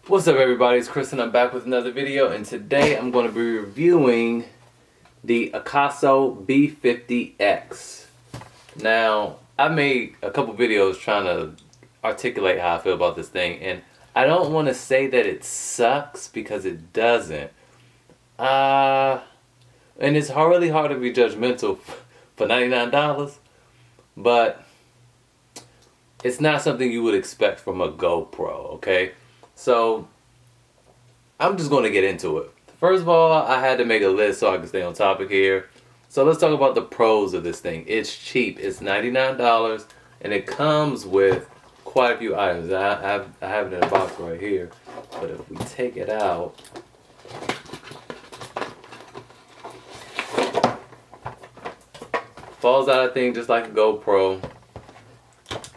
What's up everybody, it's Chris and I'm back with another video, and today I'm going to be reviewing the Akaso V50x. Now, I made a couple videos trying to articulate how I feel about this thing, and I don't want to say that it sucks because it doesn't. And it's really hard to be judgmental for $99, but it's not something you would expect from a GoPro, okay? So, I'm just going to get into it. First of all, I had to make a list so I can stay on topic here. So let's talk about the pros of this thing. It's cheap. It's $99 and it comes with quite a few items. I have it in a box right here. But if we take it out, falls out of thing just like a GoPro.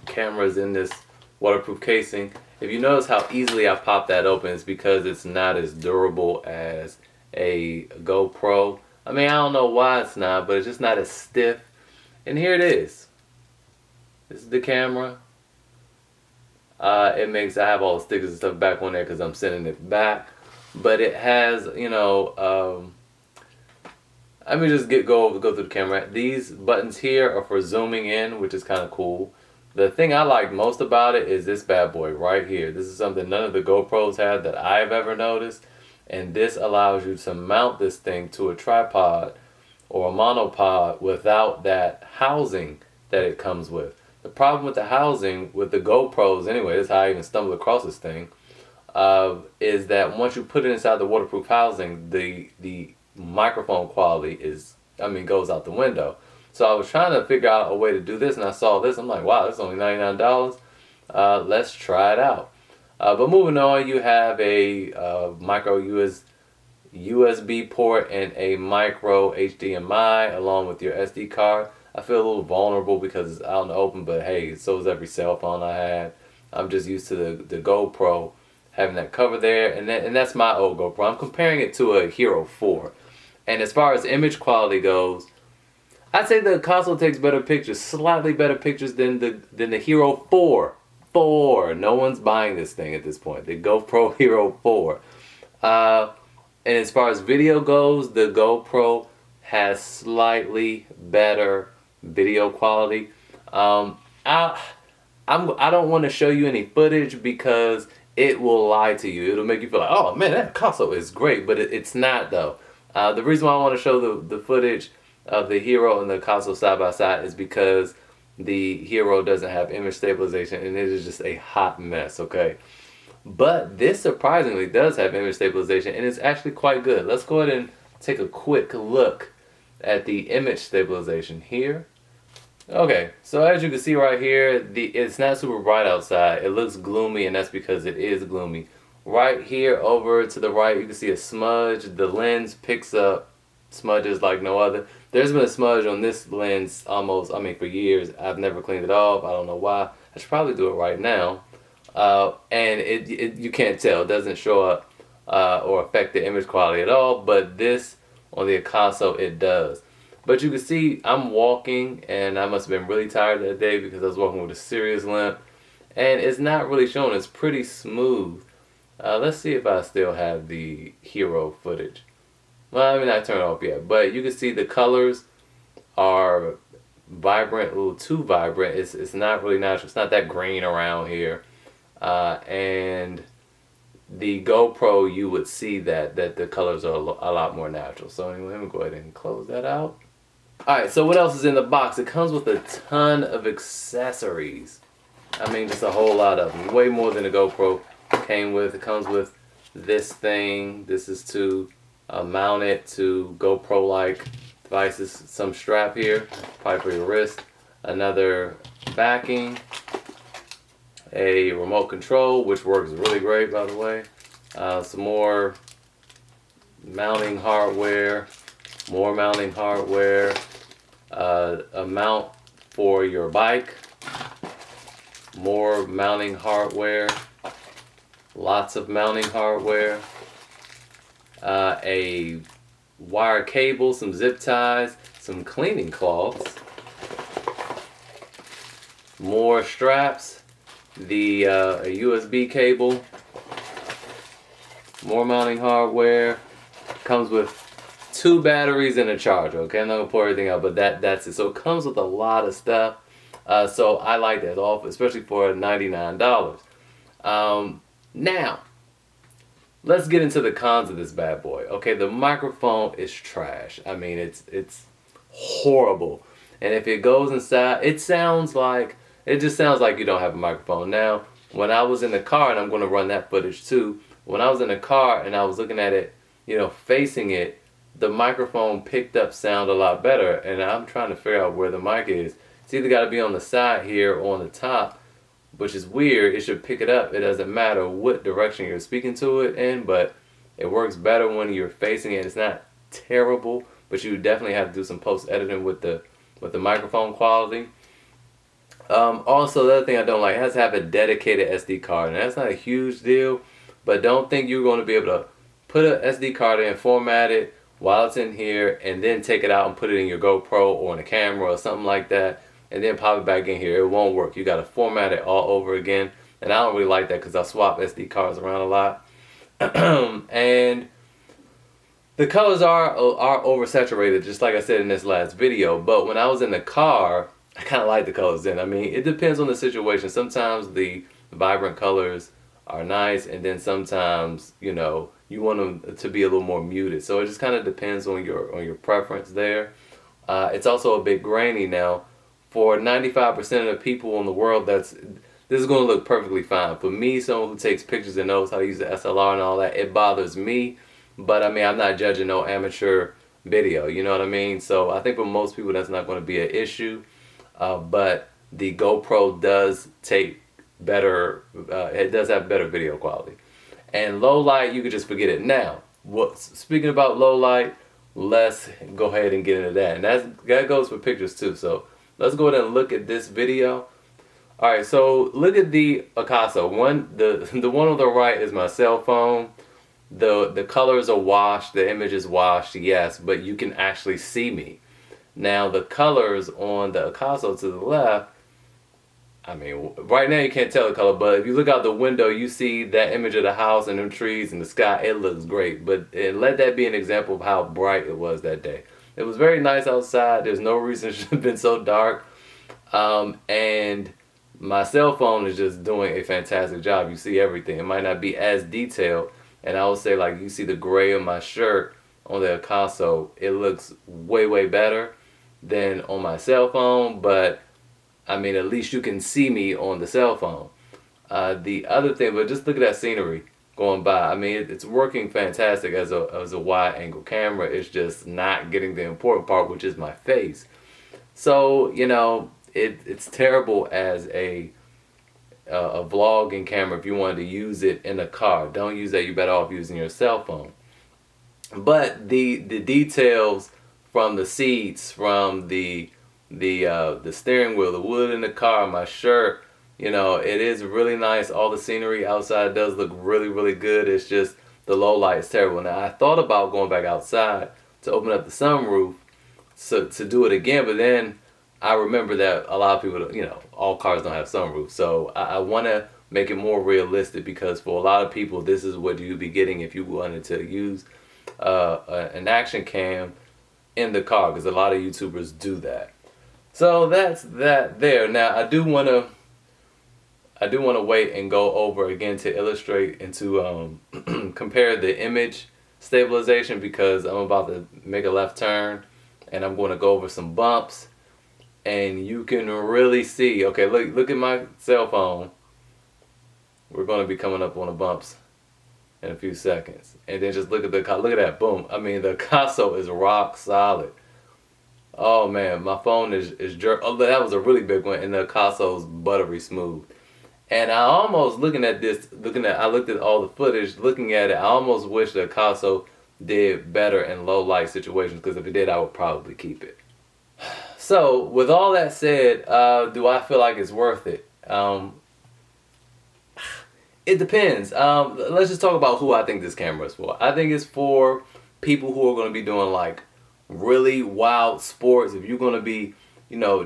Camera's in this waterproof casing. If you notice how easily I pop that open, it's because it's not as durable as a GoPro. I mean, I don't know why it's not, but it's just not as stiff. And here it is. This is the camera. I have all the stickers and stuff back on there because I'm sending it back. But it has, let me just go through the camera. These buttons here are for zooming in, which is kind of cool. The thing I like most about it is this bad boy right here. This is something none of the GoPros have that I've ever noticed. And this allows you to mount this thing to a tripod or a monopod without that housing that it comes with. The problem with the housing, with the GoPros anyway, this is how I even stumbled across this thing, is that once you put it inside the waterproof housing, the microphone quality goes out the window. So I was trying to figure out a way to do this, and I saw this. I'm like, wow, this is only $99. Let's try it out. But moving on, you have a micro USB port and a micro HDMI along with your SD card. I feel a little vulnerable because it's out in the open, but hey, so is every cell phone I had. I'm just used to the GoPro having that cover there, and that's my old GoPro. I'm comparing it to a Hero 4. And as far as image quality goes, I'd say the Akaso takes better pictures, slightly better pictures than the Hero 4. No one's buying this thing at this point. The GoPro Hero 4. And as far as video goes, the GoPro has slightly better video quality. I don't want to show you any footage because it will lie to you. It'll make you feel like, oh man, that Akaso is great, but it's not though. The reason why I want to show the footage of the Hero and the Akaso side by side is because the Hero doesn't have image stabilization and it is just a hot mess, okay? But this surprisingly does have image stabilization and it's actually quite good. Let's go ahead and take a quick look at the image stabilization here. Okay, so as you can see right here, it's not super bright outside. It looks gloomy and that's because it is gloomy. Right here over to the right, you can see a smudge. The lens picks up smudges like no other. There's been a smudge on this lens for years. I've never cleaned it off. I don't know why. I should probably do it right now. And you can't tell. It doesn't show up or affect the image quality at all. But this, on the Akaso, it does. But you can see I'm walking, and I must have been really tired that day because I was walking with a serious limp. And it's not really showing. It's pretty smooth. Let's see if I still have the Hero footage. Well, I mean, I turned it off yet, but you can see the colors are vibrant, a little too vibrant. It's not really natural. It's not that green around here. And the GoPro, you would see that the colors are a lot more natural. So anyway, let me go ahead and close that out. Alright, so what else is in the box? It comes with a ton of accessories. I mean, just a whole lot of them. Way more than the GoPro came with. It comes with this thing. This is to mount it to GoPro-like devices. Some strap here, probably for your wrist. Another backing. A remote control, which works really great, by the way. Some more mounting hardware. More mounting hardware. A mount for your bike. More mounting hardware. Lots of mounting hardware. A wire cable, some zip ties, some cleaning cloths, more straps, a USB cable, more mounting hardware. Comes with 2 batteries and a charger. Okay, I'm not gonna pour everything out, but that's it. So it comes with a lot of stuff. So I like that, especially for $99. Now, let's get into the cons of this bad boy. Okay, the microphone is trash. I mean, it's horrible. And if it goes inside, it just sounds like you don't have a microphone. Now, when I was in the car, and I'm going to run that footage too, when I was in the car and I was looking at it, facing it, the microphone picked up sound a lot better. And I'm trying to figure out where the mic is. It's either got to be on the side here or on the top, which is weird. It should pick it up. It doesn't matter what direction you're speaking to it in, but it works better when you're facing it. It's not terrible, but you definitely have to do some post editing with the microphone quality. Also, the other thing I don't like, it has to have a dedicated SD card, and that's not a huge deal, but don't think you're going to be able to put an SD card in, format it while it's in here, and then take it out and put it in your GoPro or in a camera or something like that, and then pop it back in here. It won't work. You got to format it all over again, and I don't really like that because I swap SD cards around a lot. And the colors are oversaturated, just like I said in this last video, but when I was in the car, I kind of like the colors then. I mean, it depends on the situation. Sometimes the vibrant colors are nice, and then sometimes, you want them to be a little more muted. So it just kind of depends on your preference there. It's also a bit grainy now. For 95% of the people in the world, this is going to look perfectly fine. For me, someone who takes pictures and knows how to use the SLR and all that, it bothers me. But I mean, I'm not judging no amateur video, you know what I mean? So I think for most people, that's not going to be an issue. But the GoPro does take better, it does have better video quality. And low light, you could just forget it. Now, speaking about low light, let's go ahead and get into that. And that goes for pictures too. So let's go ahead and look at this video. Alright, so look at the Akaso. The one on the right is my cell phone. The colors are washed, the image is washed, yes, but you can actually see me. Now the colors on the Akaso to the left, I mean, right now you can't tell the color, but if you look out the window, you see that image of the house and them trees and the sky. It looks great, but let that be an example of how bright it was that day. It was very nice outside. There's no reason it should have been so dark. And my cell phone is just doing a fantastic job. You see everything. It might not be as detailed. And I would say, like, you see the gray on my shirt on the Akaso, it looks way, way better than on my cell phone. But, I mean, at least you can see me on the cell phone. The other thing, but just look at that scenery going by. I mean, it's working fantastic as a wide angle camera. It's just not getting the important part, which is my face. So, it's terrible as a vlogging camera if you wanted to use it in a car. Don't use that. You're better off using your cell phone. But the details from the seats, from the steering wheel, the wood in the car, my shirt, it is really nice. All the scenery outside does look really, really good. It's just the low light is terrible. Now I thought about going back outside to open up the sunroof to do it again, but then I remember that a lot of people, all cars don't have sunroofs. So I want to make it more realistic, because for a lot of people, this is what you'd be getting if you wanted to use an action cam in the car, because a lot of YouTubers do that. So that's that there. Now I do want to wait and go over again to illustrate and to compare the image stabilization, because I'm about to make a left turn and I'm going to go over some bumps. And you can really see, okay, look at my cell phone. We're going to be coming up on the bumps in a few seconds. And then just look at that, boom. I mean, the Akaso is rock solid. Oh man, my phone is jerk. Oh, that was a really big one, and the Akaso's buttery smooth. And I almost, I looked at all the footage, looking at it, I almost wish the Akaso did better in low light situations, because if it did, I would probably keep it. So, with all that said, do I feel like it's worth it? It depends. Let's just talk about who I think this camera is for. I think it's for people who are going to be doing like really wild sports. If you're going to be,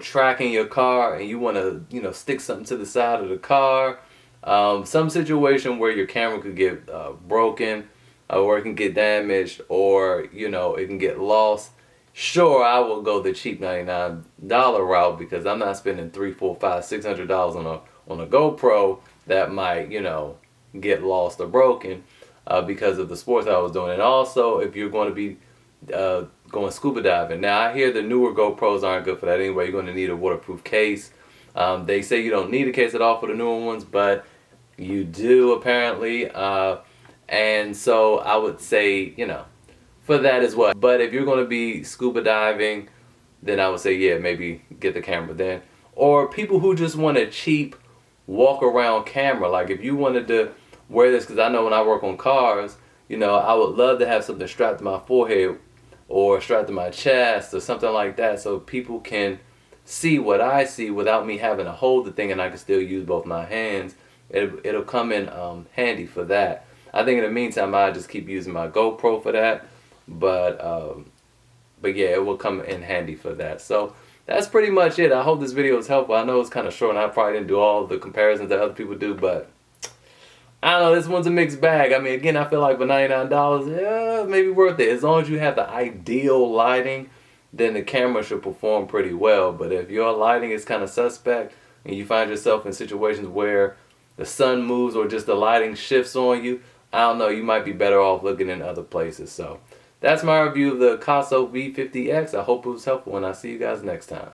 tracking your car and you want to, stick something to the side of the car, some situation where your camera could get broken, or it can get damaged, or you know, it can get lost, sure, I will go the cheap $99 route because I'm not spending $300, $400, $500, $600 on a GoPro that might, you know, get lost or broken because of the sports I was doing. And also, if you're going to be going scuba diving. Now, I hear the newer GoPros aren't good for that anyway. You're going to need a waterproof case. They say you don't need a case at all for the newer ones, but you do apparently. And so I would say, you know, for that as well. But if you're going to be scuba diving, then I would say, yeah, maybe get the camera then. Or people who just want a cheap walk around camera. Like if you wanted to wear this, because I know when I work on cars, you know, I would love to have something strapped to my forehead or strapped to my chest or something like that, so people can see what I see without me having to hold the thing, and I can still use both my hands. It'll come in handy for that. I think in the meantime I just keep using my GoPro for that, but yeah, it will come in handy for that. So that's pretty much it. I hope this video was helpful. I know it's kind of short and I probably didn't do all the comparisons that other people do, but I don't know, this one's a mixed bag. I mean, again, I feel like for $99, yeah, maybe worth it. As long as you have the ideal lighting, then the camera should perform pretty well. But if your lighting is kind of suspect and you find yourself in situations where the sun moves or just the lighting shifts on you, I don't know, you might be better off looking in other places. So that's my review of the Akaso V50X. I hope it was helpful, and I'll see you guys next time.